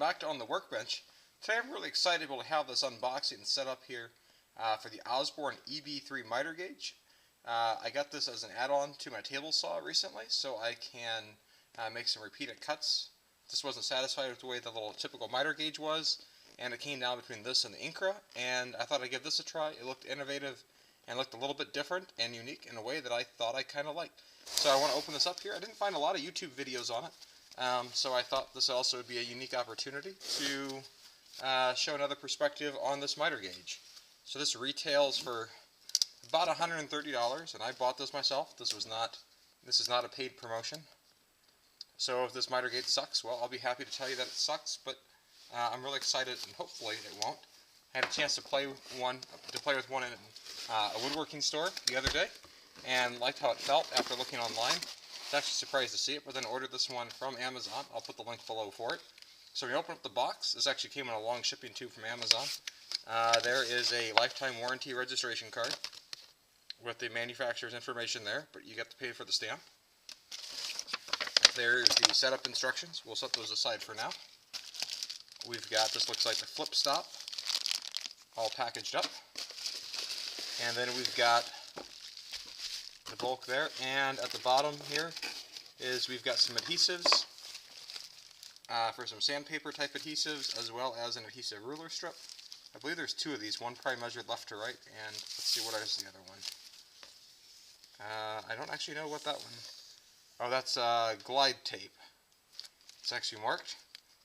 back to On the Workbench. Today I'm really excited to have this unboxing and set up here for the Osborne EB-3 miter gauge. I got this as an add-on to my table saw recently, so I can make some repeated cuts. Just wasn't satisfied with the way the little typical miter gauge was, and it came down between this and the Incra, and I thought I'd give this a try. It looked innovative and looked a little bit different and unique in a way that I thought I kind of liked. So I want to open this up here. I didn't find a lot of YouTube videos on it. So I thought this also would be a unique opportunity to show another perspective on this miter gauge. So this retails for about $130, and I bought this myself. This is not a paid promotion. So if this miter gauge sucks, well, I'll be happy to tell you that it sucks, but I'm really excited, and hopefully it won't. I had a chance to play with one in a woodworking store the other day, and liked how it felt after looking online. I was actually surprised to see it, but then ordered this one from Amazon. I'll put the link below for it. So when you open up the box, this actually came in a long shipping tube from Amazon. There is a lifetime warranty registration card with the manufacturer's information there, but you get to pay for the stamp. There's the setup instructions. We'll set those aside for now. We've got, this looks like the flip stop, all packaged up. And then we've got the bulk there, and at the bottom here is we've got some adhesives for some sandpaper type adhesives, as well as an adhesive ruler strip. I believe there's two of these, one probably measured left to right, and let's see, what is the other one? I don't actually know what that one, oh, that's glide tape. It's actually marked,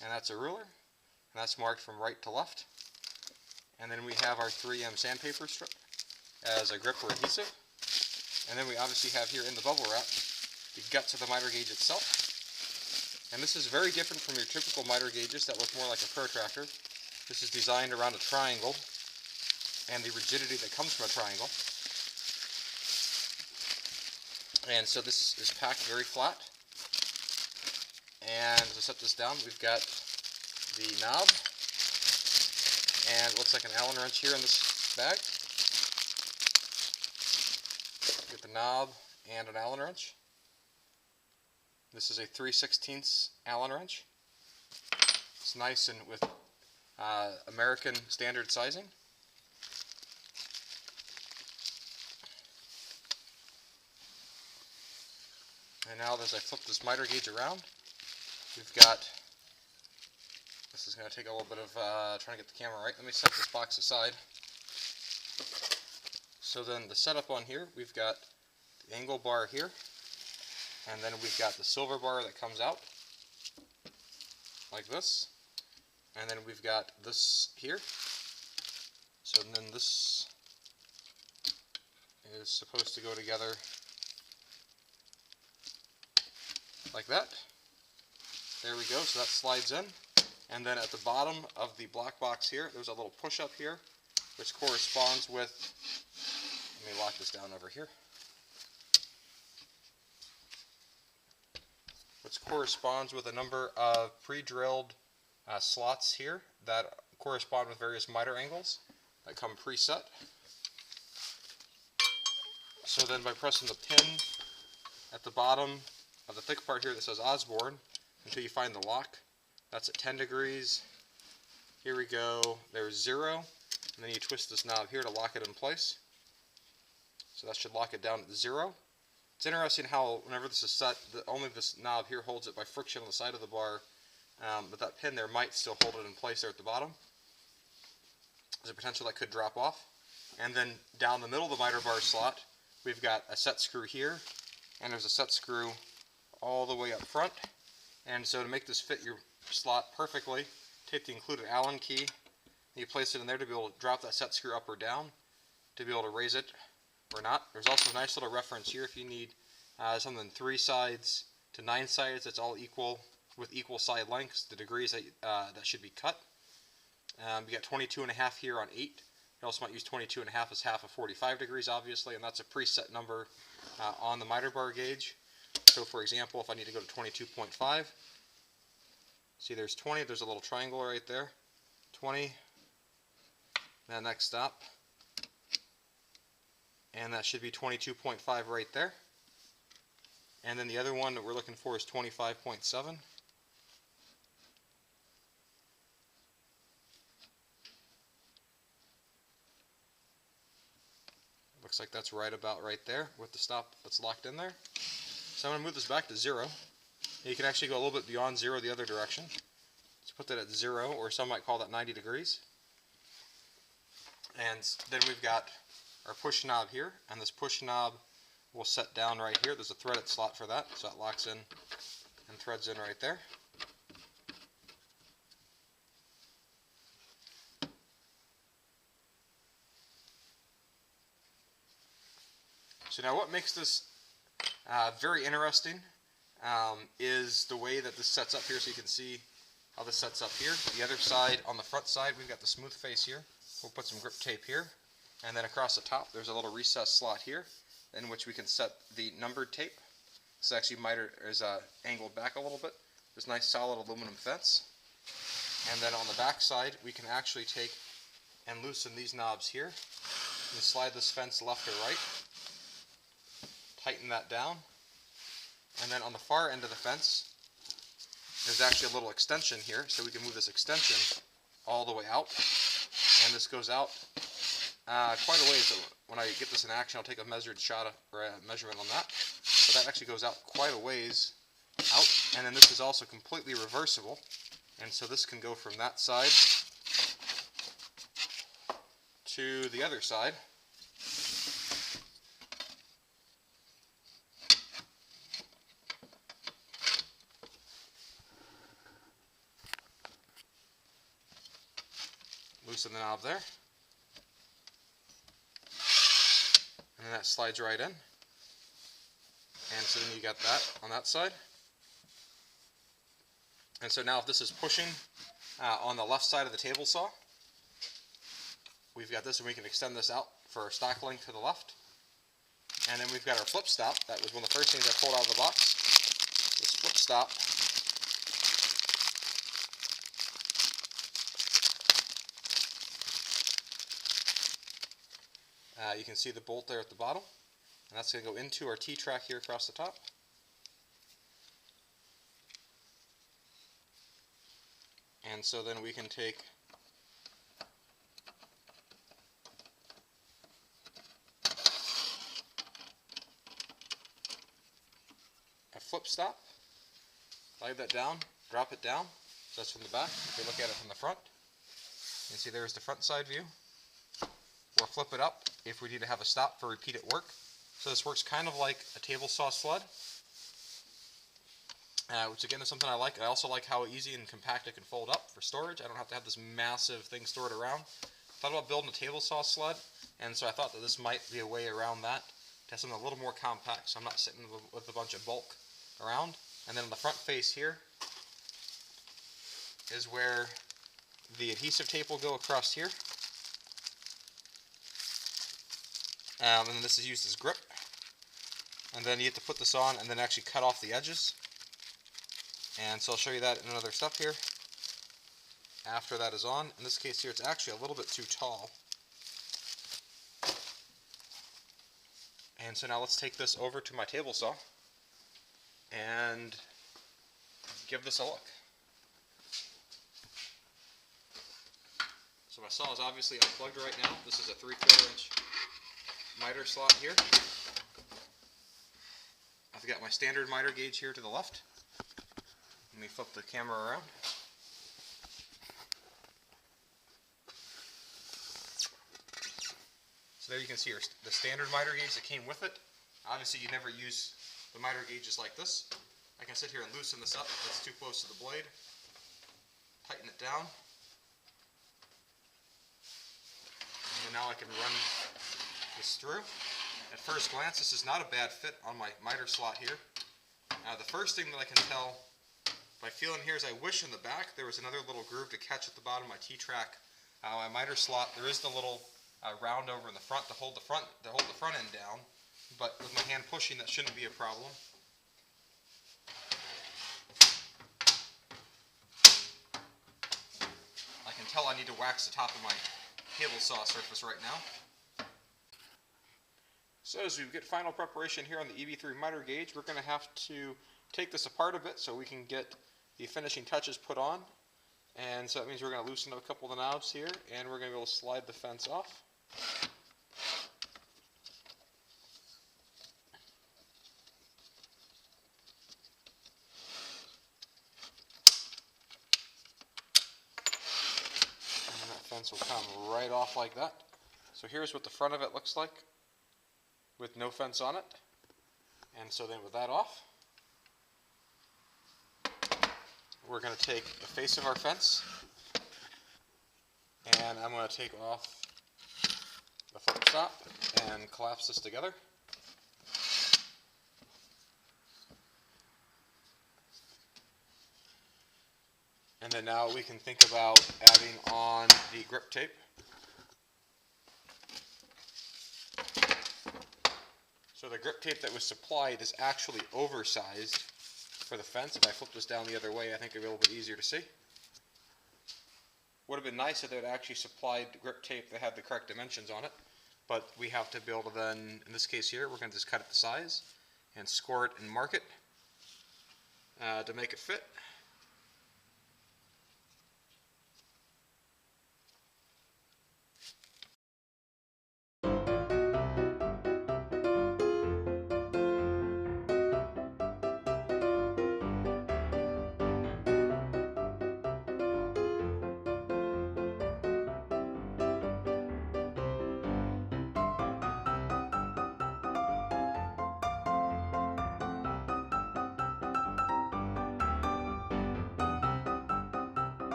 and that's a ruler, and that's marked from right to left. And then we have our 3M sandpaper strip as a grip or adhesive. And then we obviously have here in the bubble wrap the guts of the miter gauge itself. And this is very different from your typical miter gauges that look more like a protractor. This is designed around a triangle and the rigidity that comes from a triangle. And so this is packed very flat. And to set this down, we've got the knob, and it looks like an Allen wrench here in this bag. Get the knob and an Allen wrench. This is a 3/16 Allen wrench. It's nice and with American standard sizing. And now as I flip this miter gauge around, we've got, this is going to take a little bit of trying to get the camera right. Let me set this box aside. So then the setup on here, we've got the angle bar here, and then we've got the silver bar that comes out like this, and then we've got this here. So then this is supposed to go together like that. There we go, so that slides in. And then at the bottom of the black box here, there's a little push up here, which corresponds with, let me lock this down over here, which corresponds with a number of pre-drilled slots here that correspond with various miter angles that come preset. So then by pressing the pin at the bottom of the thick part here that says Osborne, until you find the lock, that's at 10 degrees. Here we go, there's 0, and then you twist this knob here to lock it in place. So that should lock it down at 0. It's interesting how whenever this is set, only this knob here holds it by friction on the side of the bar, but that pin there might still hold it in place there at the bottom. There's a potential that could drop off. And then down the middle of the miter bar slot, we've got a set screw here, and there's a set screw all the way up front. And so to make this fit your slot perfectly, take the included Allen key, and you place it in there to be able to drop that set screw up or down, to be able to raise it or not. There's also a nice little reference here if you need something 3 sides to 9 sides that's all equal with equal side lengths, the degrees that should be cut. You got 22.5 here on 8. You also might use 22.5 as half of 45 degrees, obviously, and that's a preset number on the miter bar gauge. So for example, if I need to go to 22.5, see there's 20, there's a little triangle right there, 20, then next stop, and that should be 22.5 right there. And then the other one that we're looking for is 25.7. Looks like that's right about right there with the stop that's locked in there. So I'm going to move this back to 0. You can actually go a little bit beyond 0 the other direction. Let's put that at 0, or some might call that 90 degrees. And then we've got our push knob here, and this push knob will set down right here. There's a threaded slot for that, so it locks in and threads in right there. So now what makes this very interesting is the way that this sets up here, so you can see how this sets up here. The other side, on the front side, we've got the smooth face here. We'll put some grip tape here, and then across the top there's a little recessed slot here in which we can set the numbered tape. This actually miter is angled back a little bit. There's nice solid aluminum fence. And then on the back side we can actually take and loosen these knobs here. You can slide this fence left or right. Tighten that down, and then on the far end of the fence there's actually a little extension here, so we can move this extension all the way out, and this goes out quite a ways. So when I get this in action, I'll take a measured shot or a measurement on that. So that actually goes out quite a ways out, and then this is also completely reversible, and so this can go from that side to the other side. Loosen the knob there, and then that slides right in, and so then you got that on that side. And so now if this is pushing on the left side of the table saw, we've got this, and we can extend this out for our stock length to the left. And then we've got our flip stop. That was one of the first things I pulled out of the box. This flip stop you can see the bolt there at the bottom, and that's going to go into our T-track here across the top. And so then we can take a flip stop, slide that down, drop it down. So that's from the back. If you look at it from the front, you can see there's the front side view. Or flip it up if we need to have a stop for repeated work. So this works kind of like a table saw sled, which again is something I like. I also like how easy and compact it can fold up for storage. I don't have to have this massive thing stored around. I thought about building a table saw sled, and so I thought that this might be a way around that, to have something a little more compact, so I'm not sitting with a bunch of bulk around. And then on the front face here is where the adhesive tape will go across here. And then this is used as grip. And then you have to put this on and then actually cut off the edges. And so I'll show you that in another step here. After that is on. In this case here, it's actually a little bit too tall. And so now let's take this over to my table saw and give this a look. So my saw is obviously unplugged right now. This is a 3/4 inch miter slot here. I've got my standard miter gauge here to the left. Let me flip the camera around. So there you can see the standard miter gauge that came with it. Obviously you never use the miter gauges like this. I can sit here and loosen this up if it's too close to the blade. Tighten it down. And now I can run this through. At first glance, this is not a bad fit on my miter slot here. The first thing that I can tell by feeling here is I wish in the back there was another little groove to catch at the bottom of my T-track. My miter slot, there is the little round over in the front to hold the front end down, but with my hand pushing, that shouldn't be a problem. I can tell I need to wax the top of my table saw surface right now. So as we get final preparation here on the EB-3 miter gauge, we're going to have to take this apart a bit so we can get the finishing touches put on. And so that means we're going to loosen up a couple of the knobs here, and we're going to be able to slide the fence off. right off like that. So here's what the front of it looks like with no fence on it. And so then with that off, we're going to take the face of our fence, and I'm going to take off the flip stop and collapse this together. And then now we can think about adding on the grip tape. So the grip tape that was supplied is actually oversized for the fence. If I flip this down the other way, I think it'll be a little bit easier to see. Would have been nice if they had actually supplied grip tape that had the correct dimensions on it, but we have to be able to then, in this case here, we're going to just cut it to size and score it and mark it to make it fit.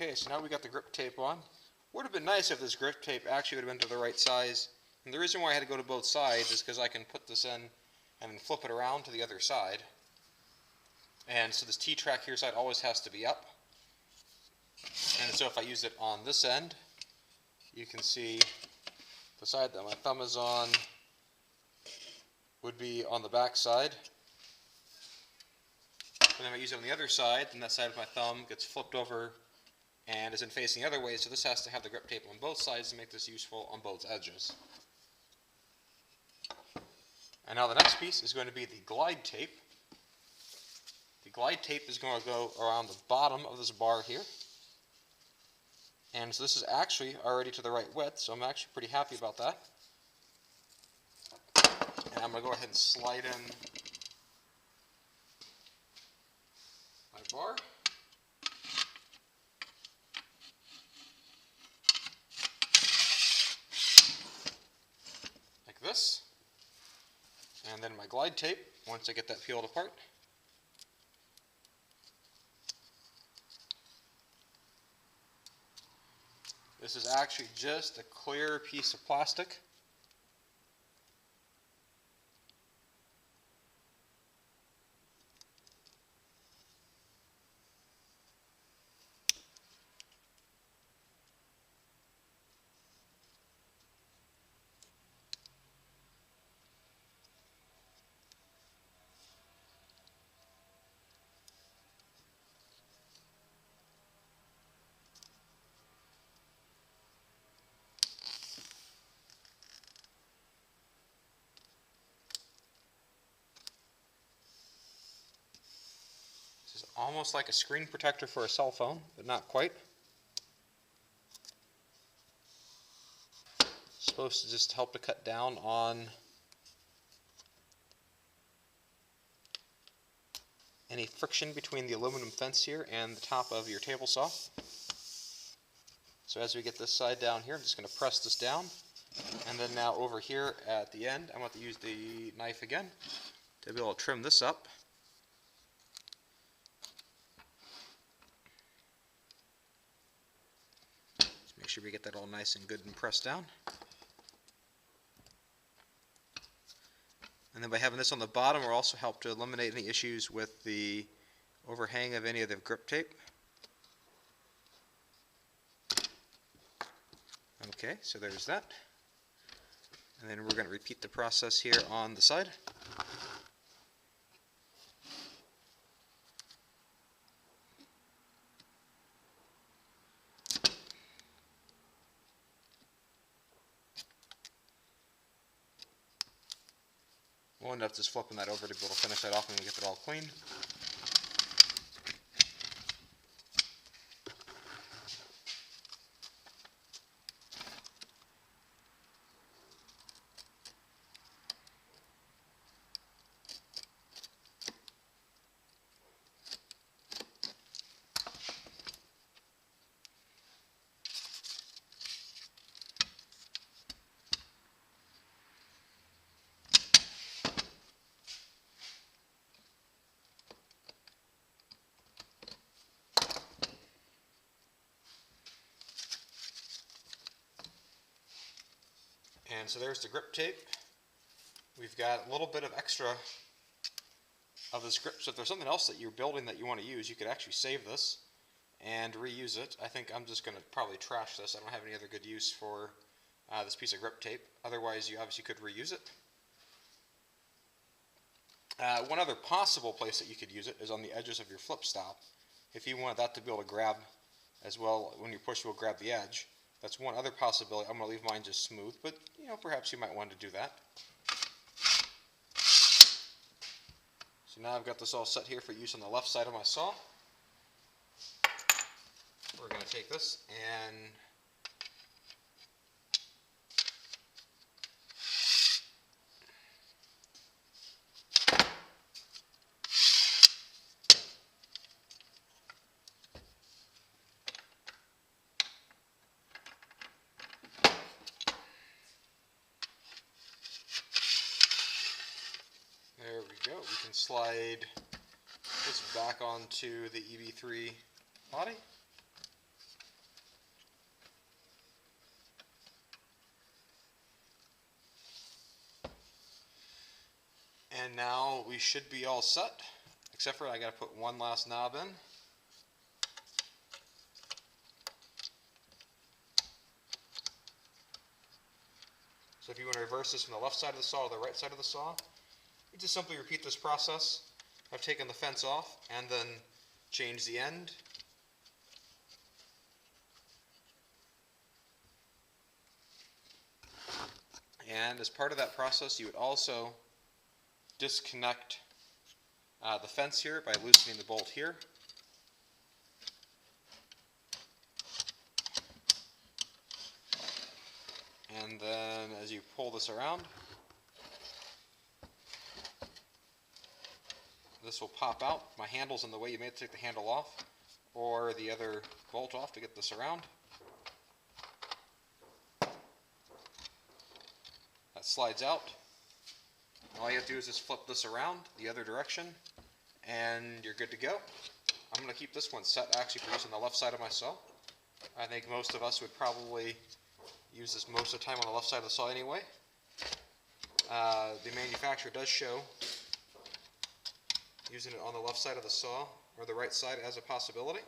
Okay, so now we got the grip tape on. Would have been nice if this grip tape actually would have been to the right size. And the reason why I had to go to both sides is because I can put this in and then flip it around to the other side. And so this T-track here side always has to be up. And so if I use it on this end, you can see the side that my thumb is on would be on the back side. And then if I use it on the other side, then that side of my thumb gets flipped over and isn't facing the other way, so this has to have the grip tape on both sides to make this useful on both edges. And now the next piece is going to be the glide tape. The glide tape is going to go around the bottom of this bar here. And so this is actually already to the right width, so I'm actually pretty happy about that. And I'm going to go ahead and slide in my bar. Like this. And then my glide tape, once I get that peeled apart. This is actually just a clear piece of plastic. This is almost like a screen protector for a cell phone, but not quite. It's supposed to just help to cut down on any friction between the aluminum fence here and the top of your table saw. So as we get this side down here, I'm just going to press this down, and then now over here at the end, I'm going to use the knife again to be able to trim this up. Just make sure we get that all nice and good and pressed down. And then by having this on the bottom, will also help to eliminate any issues with the overhang of any of the grip tape. Okay, so there's that. And then we're going to repeat the process here on the side. We'll end up just flipping that over to be able to finish that off when we get it all clean. And so there's the grip tape. We've got a little bit of extra of this grip. So if there's something else that you're building that you want to use, you could actually save this and reuse it. I think I'm just going to probably trash this. I don't have any other good use for this piece of grip tape. Otherwise, you obviously could reuse it. One other possible place that you could use it is on the edges of your flip stop. If you want that to be able to grab as well, when you push, it will grab the edge. That's one other possibility. I'm going to leave mine just smooth, but perhaps you might want to do that. So now I've got this all set here for use on the left side of my saw. We're going to take this and there we go. We can slide this back onto the EB-3 body. And now we should be all set, except for I got to put one last knob in. So if you want to reverse this from the left side of the saw to the right side of the saw, you just simply repeat this process. I've taken the fence off and then changed the end. And as part of that process, you would also disconnect the fence here by loosening the bolt here. And then as you pull this around, this will pop out. My handle's in the way. You may have to take the handle off or the other bolt off to get this around. That slides out. All you have to do is just flip this around the other direction and you're good to go. I'm going to keep this one set actually for use on the left side of my saw. I think most of us would probably use this most of the time on the left side of the saw anyway. The manufacturer does show using it on the left side of the saw or the right side as a possibility.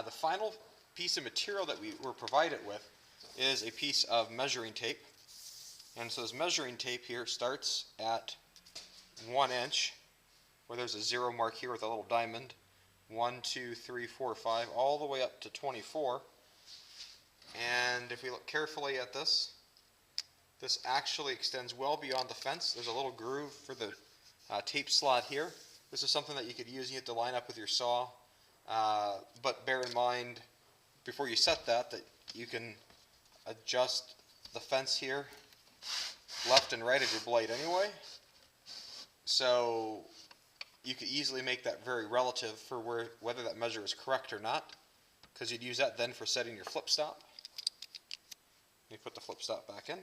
The final piece of material that we were provided with is a piece of measuring tape. And so this measuring tape here starts at 1 inch, where there's a 0 mark here with a little diamond. 1, 2, 3, 4, 5, all the way up to 24. And if we look carefully at this, this actually extends well beyond the fence. There's a little groove for the tape slot here. This is something that you could use. You have to line up with your saw. But bear in mind, before you set that you can adjust the fence here left and right of your blade anyway. So you could easily make that very relative for whether that measure is correct or not, because you'd use that then for setting your flip stop. Let me put the flip stop back in.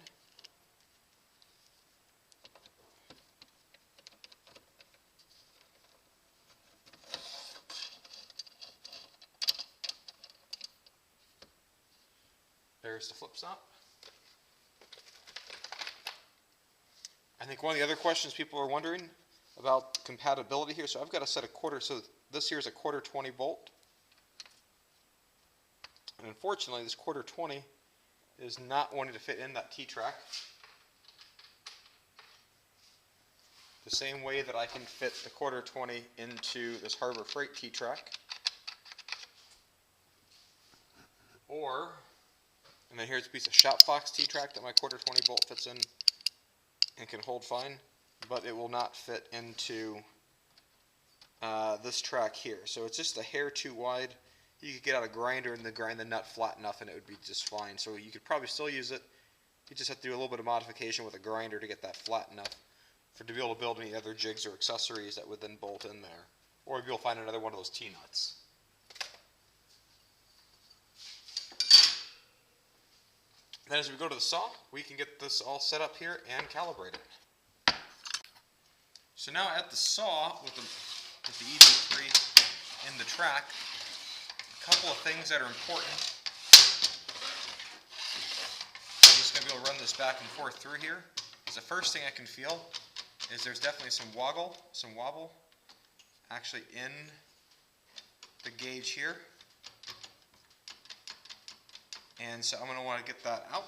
There's the flip stop. I think one of the other questions people are wondering about compatibility here. So I've got a set of quarter. So this here is a 1/4 bolt. And unfortunately, this 1/4 is not wanting to fit in that T-track. the same way that I can fit the 1/4-20 into this Harbor Freight T-track. And then here's a piece of Shop Fox T-track that my 1/4-20 bolt fits in and can hold fine, but it will not fit into this track here. So it's just a hair too wide. You could get out a grinder and grind the nut flat enough and it would be just fine. So you could probably still use it. You just have to do a little bit of modification with a grinder to get that flat enough to be able to build any other jigs or accessories that would then bolt in there. Or you'll find another one of those T-nuts. Then as we go to the saw, we can get this all set up here and calibrate it. So now at the saw with the EB-3 in the track, a couple of things that are important. I'm just going to be able to run this back and forth through here. So the first thing I can feel is there's definitely some wobble actually in the gauge here. And so I'm going to want to get that out.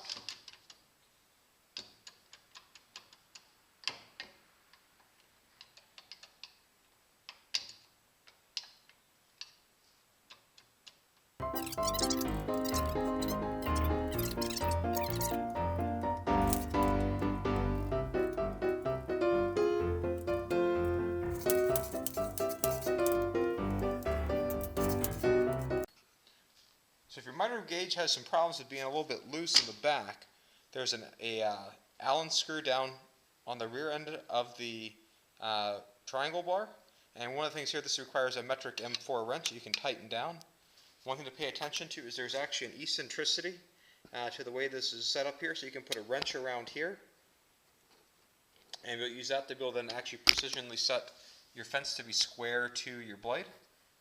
So if your miter gauge has some problems with being a little bit loose in the back, there's an Allen screw down on the rear end of the triangle bar. And one of the things here, this requires a metric M4 wrench you can tighten down. One thing to pay attention to is there's actually an eccentricity to the way this is set up here. So you can put a wrench around here, and you'll use that to be able to then actually precisionally set your fence to be square to your blade.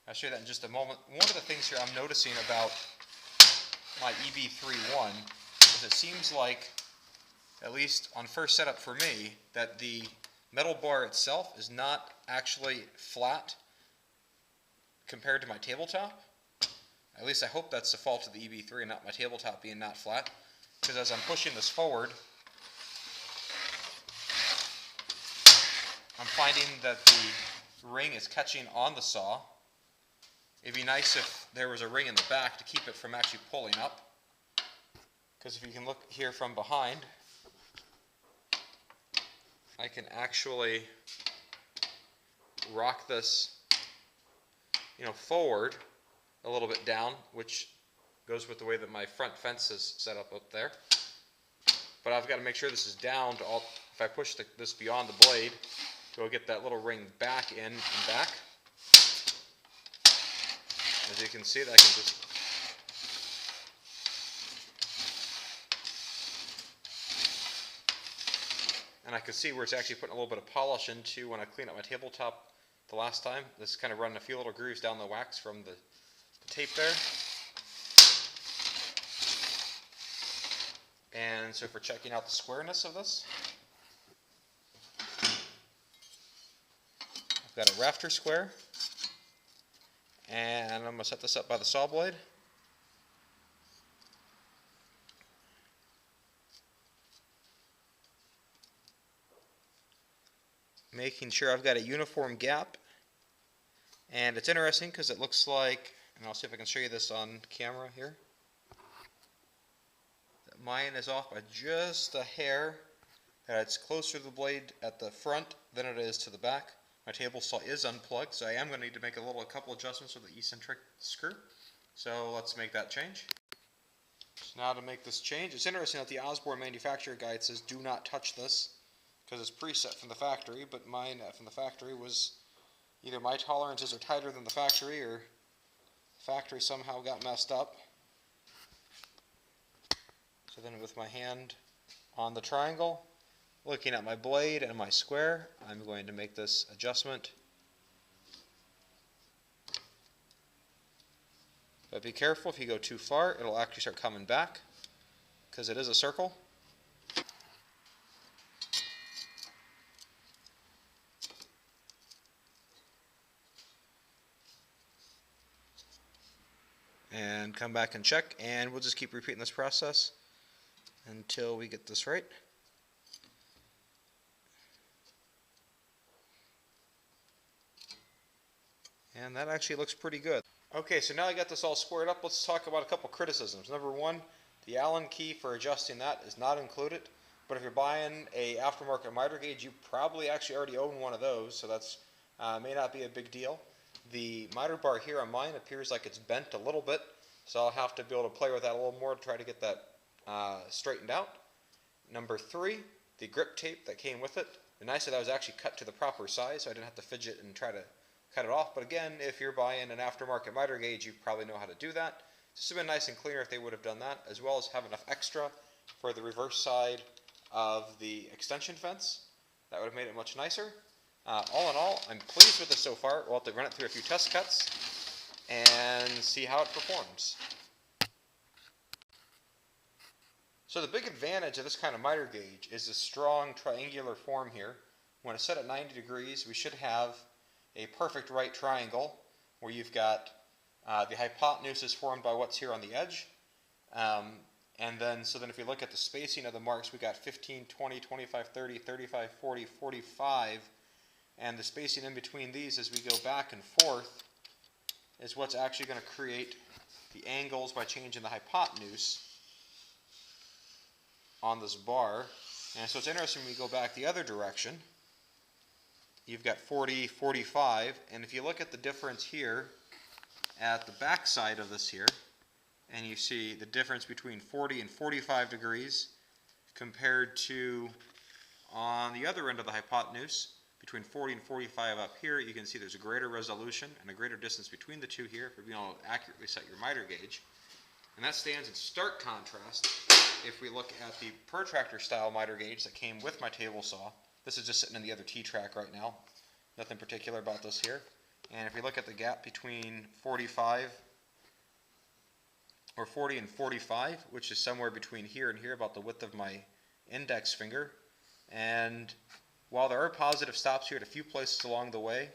I'll show you that in just a moment. One of the things here I'm noticing about my EB-3 is it seems like, at least on first setup for me, that the metal bar itself is not actually flat compared to my tabletop. At least I hope that's the fault of the EB-3 and not my tabletop being not flat, because as I'm pushing this forward, I'm finding that the ring is catching on the saw. It'd be nice if there was a ring in the back to keep it from actually pulling up, because if you can look here from behind, I can actually rock this, forward a little bit down, which goes with the way that my front fence is set up there. But I've got to make sure this is down to if I push this beyond the blade, it'll get that little ring back in and back. As you can see, that can just and I can see where it's actually putting a little bit of polish into when I cleaned up my tabletop the last time. This is kind of running a few little grooves down the wax from the tape there. And so for checking out the squareness of this, I've got a rafter square, and I'm going to set this up by the saw blade. Making sure I've got a uniform gap. And it's interesting because it looks like, and I'll see if I can show you this on camera here, that mine is off by just a hair. It's closer to the blade at the front than it is to the back. My table saw is unplugged, so I am going to need to make a couple adjustments with the eccentric screw. So let's make that change. So now to make this change, it's interesting that the Osborne manufacturer guide says do not touch this, because it's preset from the factory, but mine from the factory was either my tolerances are tighter than the factory, or the factory somehow got messed up. So then with my hand on the triangle, looking at my blade and my square, I'm going to make this adjustment. But be careful, if you go too far, it'll actually start coming back, because it is a circle. And come back and check, and we'll just keep repeating this process until we get this right. And that actually looks pretty good. Okay, so now I got this all squared up, let's talk about a couple criticisms. Number one, the Allen key for adjusting that is not included, but if you're buying a aftermarket miter gauge, you probably actually already own one of those, so that's may not be a big deal. The miter bar here on mine appears like it's bent a little bit, so I'll have to be able to play with that a little more to try to get that straightened out. Number three, the grip tape that came with it. The nice that was actually cut to the proper size, so I didn't have to fidget and try to cut it off. But again, if you're buying an aftermarket miter gauge, you probably know how to do that. This would have been nice and cleaner if they would have done that, as well as have enough extra for the reverse side of the extension fence. That would have made it much nicer. All in all, I'm pleased with this so far. We'll have to run it through a few test cuts and see how it performs. So the big advantage of this kind of miter gauge is the strong triangular form here. When it's set at 90 degrees, we should have a perfect right triangle where you've got the hypotenuse is formed by what's here on the edge. And then if you look at the spacing of the marks, we got 15, 20, 25, 30, 35, 40, 45. And the spacing in between these as we go back and forth is what's actually going to create the angles by changing the hypotenuse on this bar. And so it's interesting when we go back the other direction. You've got 40, 45, and if you look at the difference here at the back side of this here, and you see the difference between 40 and 45 degrees compared to on the other end of the hypotenuse, between 40 and 45 up here, you can see there's a greater resolution and a greater distance between the two here for being able to accurately set your miter gauge. And that stands in stark contrast if we look at the protractor style miter gauge that came with my table saw. This is just sitting in the other T-track right now. Nothing particular about this here. And if we look at the gap between 40 and 45, which is somewhere between here and here, about the width of my index finger. And while there are positive stops here at a few places along the way,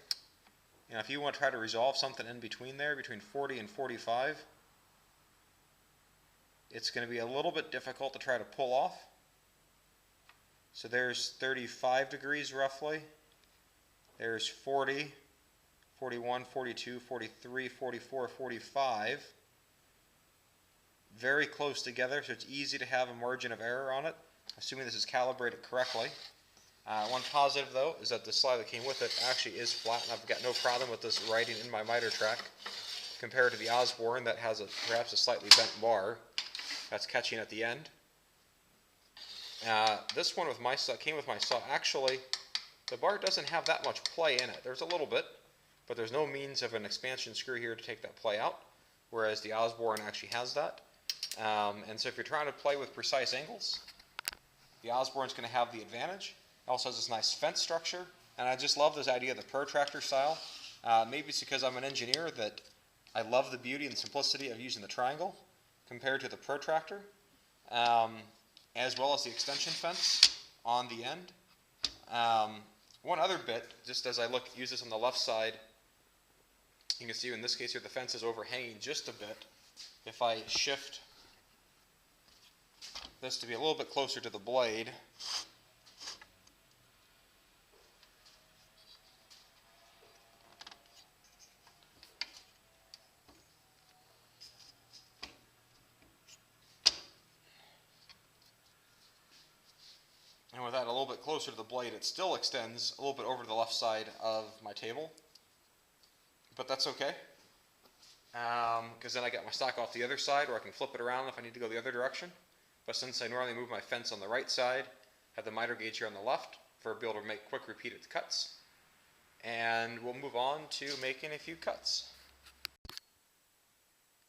if you want to try to resolve something in between there, between 40 and 45, it's going to be a little bit difficult to try to pull off. So there's 35 degrees roughly. There's 40, 41, 42, 43, 44, 45. Very close together, so it's easy to have a margin of error on it, assuming this is calibrated correctly. One positive though is that the slide that came with it actually is flat, and I've got no problem with this writing in my miter track compared to the Osborne that has perhaps a slightly bent bar that's catching at the end. This one with my saw, came with my saw. Actually, the bar doesn't have that much play in it. There's a little bit, but there's no means of an expansion screw here to take that play out, whereas the Osborne actually has that. And so if you're trying to play with precise angles, the Osborne's going to have the advantage. It also has this nice fence structure, and I just love this idea of the protractor style. Maybe it's because I'm an engineer that I love the beauty and simplicity of using the triangle compared to the protractor. As well as the extension fence on the end. One other bit, just as I use this on the left side, you can see in this case here the fence is overhanging just a bit. If I shift this to be a little bit closer to the blade, and with that a little bit closer to the blade, it still extends a little bit over to the left side of my table. But that's okay, because then I get my stock off the other side, or I can flip it around if I need to go the other direction. But since I normally move my fence on the right side, have the miter gauge here on the left for being able to make quick repeated cuts. And we'll move on to making a few cuts.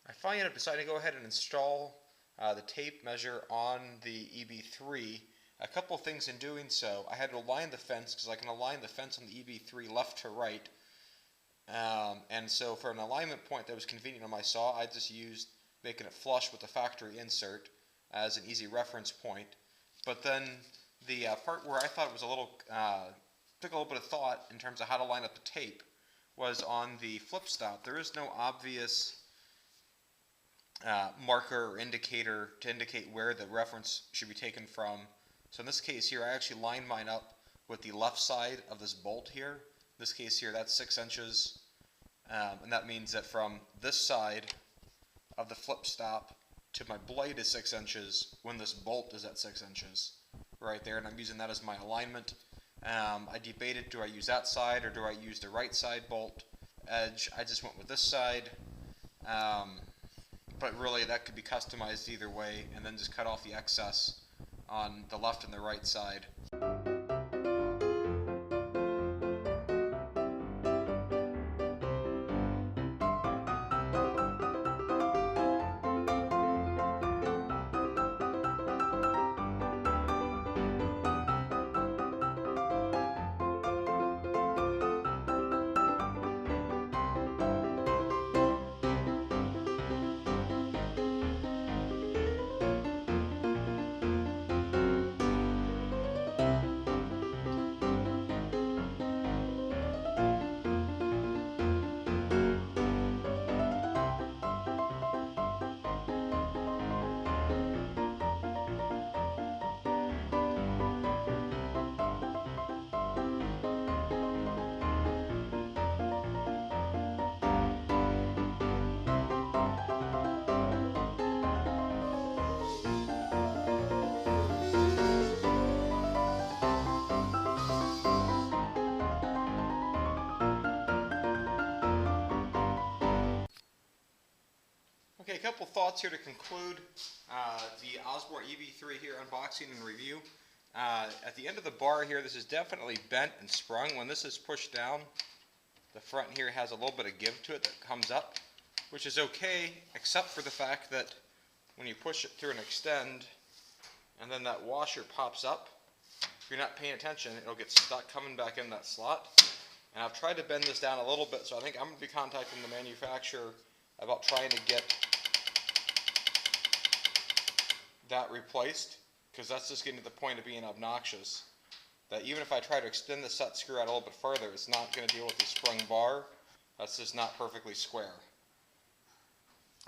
I finally ended up deciding to go ahead and install the tape measure on the EB-3. A couple of things in doing so. I had to align the fence, because I can align the fence on the EB-3 left to right. And so for an alignment point that was convenient on my saw, I just used making it flush with the factory insert as an easy reference point. But then the part where I thought it was a little, took a little bit of thought in terms of how to line up the tape was on the flip stop. There is no obvious marker or indicator to indicate where the reference should be taken from. So in this case here, I actually lined mine up with the left side of this bolt here. In this case here, that's 6 inches and that means that from this side of the flip stop to my blade is 6 inches when this bolt is at 6 inches right there, and I'm using that as my alignment. I debated, do I use that side or do I use the right side bolt edge? I just went with this side, but really that could be customized either way, and then just cut off the excess on the left and the right side. Okay, a couple thoughts here to conclude the Osborne EB-3 here unboxing and review. At the end of the bar here, this is definitely bent and sprung. When this is pushed down, the front here has a little bit of give to it that comes up, which is okay, except for the fact that when you push it through and extend, and then that washer pops up, if you're not paying attention, it'll get stuck coming back in that slot. And I've tried to bend this down a little bit, so I think I'm going to be contacting the manufacturer about trying to get that replaced, because that's just getting to the point of being obnoxious. That even if I try to extend the set screw out a little bit further, it's not going to deal with the sprung bar. That's just not perfectly square.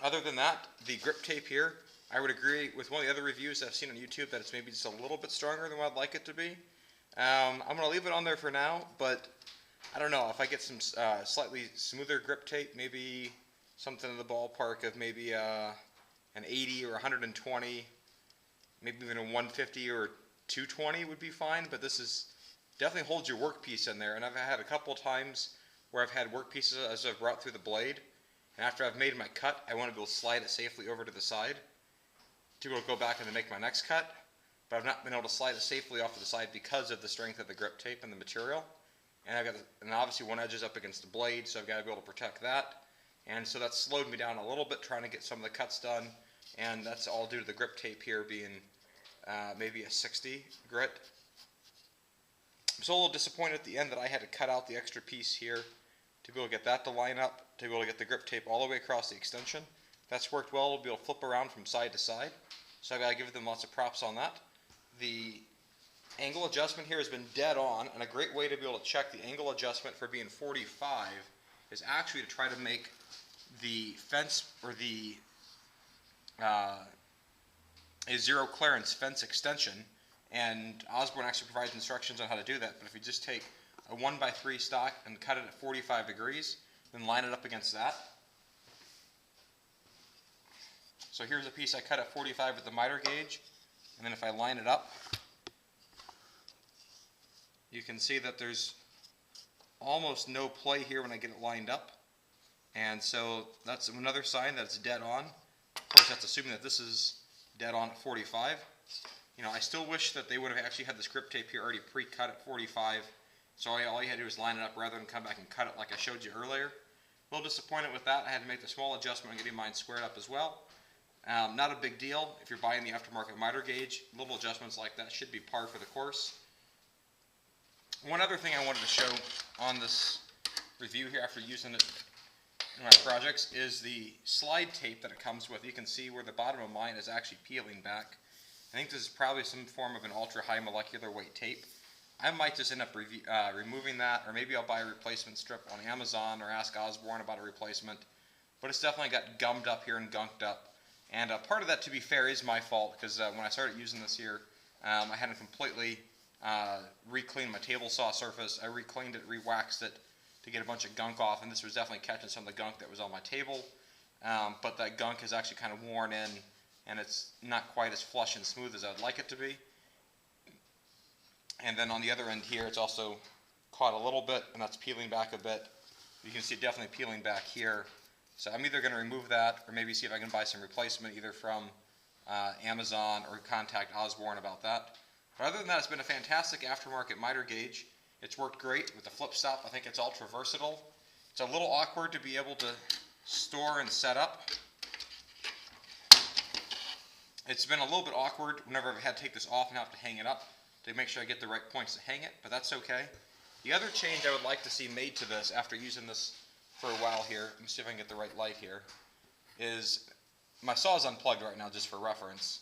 Other than that, the grip tape here, I would agree with one of the other reviews I've seen on YouTube that it's maybe just a little bit stronger than what I'd like it to be. I'm going to leave it on there for now, but I don't know, if I get some slightly smoother grip tape, maybe something in the ballpark of maybe an 80 or 120, maybe even a 150 or 220 would be fine, but this is definitely holds your workpiece in there. And I've had a couple times where I've had workpieces as I've brought through the blade, and after I've made my cut, I want to be able to slide it safely over to the side to be able to go back and then make my next cut, but I've not been able to slide it safely off to the side because of the strength of the grip tape and the material. And I've got, and obviously one edge is up against the blade, so I've got to be able to protect that. And so that's slowed me down a little bit trying to get some of the cuts done, and that's all due to the grip tape here being maybe a 60 grit. I'm so a little disappointed at the end that I had to cut out the extra piece here to be able to get that to line up, to be able to get the grip tape all the way across the extension. That's worked well. We'll be able to flip around from side to side, so I've got to give them lots of props on that. The angle adjustment here has been dead on, and a great way to be able to check the angle adjustment for being 45 is actually to try to make the fence, or the a zero clearance fence extension, and Osborne actually provides instructions on how to do that. But if you just take a 1x3 stock and cut it at 45 degrees, then line it up against that. So here's a piece I cut at 45 with the miter gauge, and then if I line it up, you can see that there's almost no play here when I get it lined up, and so that's another sign that it's dead on. Of course, that's assuming that this is dead on at 45. You know, I still wish that they would have actually had this grip tape here already pre-cut at 45, so all you had to do was line it up rather than come back and cut it like I showed you earlier. A little disappointed with that. I had to make the small adjustment and getting mine squared up as well. Not a big deal if you're buying the aftermarket miter gauge. Little adjustments like that should be par for the course. One other thing I wanted to show on this review here after using it in my projects is the slide tape that it comes with. You can see where the bottom of mine is actually peeling back. I think this is probably some form of an ultra high molecular weight tape. I might just end up removing that, or maybe I'll buy a replacement strip on Amazon or ask Osborne about a replacement. But it's definitely got gummed up here and gunked up. And part of that, to be fair, is my fault, because when I started using this here, I hadn't completely re-cleaned my table saw surface. I re-cleaned it, re-waxed it, to get a bunch of gunk off, and this was definitely catching some of the gunk that was on my table, but that gunk is actually kind of worn in, and it's not quite as flush and smooth as I'd like it to be. And then on the other end here, it's also caught a little bit, and that's peeling back a bit. You can see it definitely peeling back here. So I'm either going to remove that, or maybe see if I can buy some replacement, either from Amazon, or contact Osborne about that. But other than that, it's been a fantastic aftermarket miter gauge. It's worked great with the flip stop. I think it's ultra versatile. It's a little awkward to be able to store and set up. It's been a little bit awkward whenever I've had to take this off and have to hang it up to make sure I get the right points to hang it, but that's okay. The other change I would like to see made to this after using this for a while here, let me see if I can get the right light here, is my saw is unplugged right now just for reference,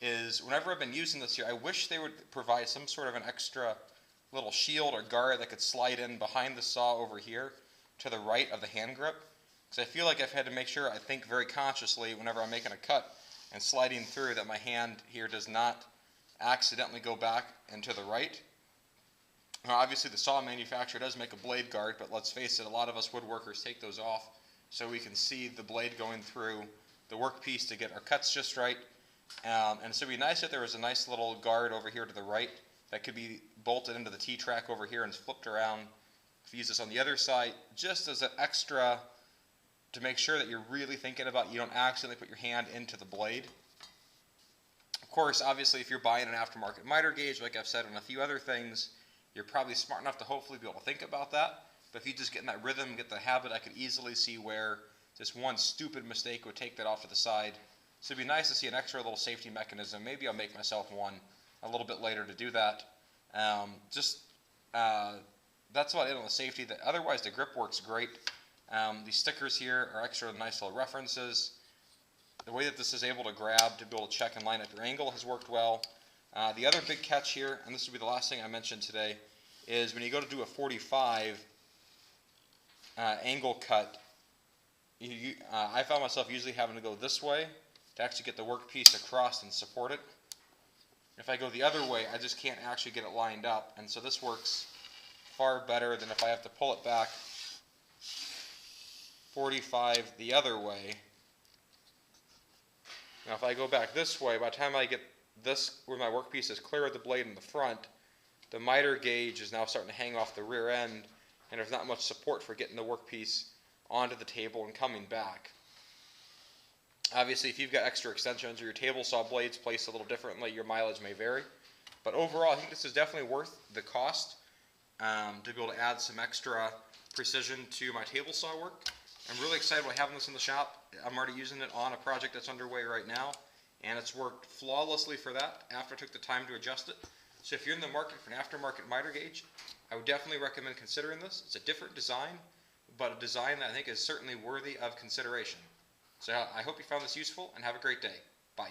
is whenever I've been using this here, I wish they would provide some sort of an extra little shield or guard that could slide in behind the saw over here to the right of the hand grip, because I feel like I've had to make sure I think very consciously whenever I'm making a cut and sliding through that my hand here does not accidentally go back and to the right. Now obviously the saw manufacturer does make a blade guard, but let's face it, a lot of us woodworkers take those off so we can see the blade going through the workpiece to get our cuts just right. And so it'd be nice if there was a nice little guard over here to the right that could be bolted into the T-track over here and flipped around. If you use this on the other side, just as an extra to make sure that you're really thinking about you don't accidentally put your hand into the blade. Of course, obviously, if you're buying an aftermarket miter gauge, like I've said on a few other things, you're probably smart enough to hopefully be able to think about that. But if you just get in that rhythm, get the habit, I could easily see where just one stupid mistake would take that off to the side. So it'd be nice to see an extra little safety mechanism. Maybe I'll make myself one a little bit later to do that. That's about it on the safety. Otherwise, the grip works great. These stickers here are extra nice little references. The way that this is able to grab to be able to check and line up your angle has worked well. The other big catch here, and this will be the last thing I mentioned today, is when you go to do a 45 angle cut, I found myself usually having to go this way to actually get the workpiece across and support it. If I go the other way, I just can't actually get it lined up, and so this works far better than if I have to pull it back 45 the other way. Now if I go back this way, by the time I get this where my workpiece is clear of the blade in the front, the miter gauge is now starting to hang off the rear end, and there's not much support for getting the workpiece onto the table and coming back. Obviously, if you've got extra extensions or your table saw blades placed a little differently, your mileage may vary. But overall, I think this is definitely worth the cost to be able to add some extra precision to my table saw work. I'm really excited about having this in the shop. I'm already using it on a project that's underway right now, and it's worked flawlessly for that after I took the time to adjust it. So if you're in the market for an aftermarket miter gauge, I would definitely recommend considering this. It's a different design, but a design that I think is certainly worthy of consideration. So I hope you found this useful, and have a great day. Bye.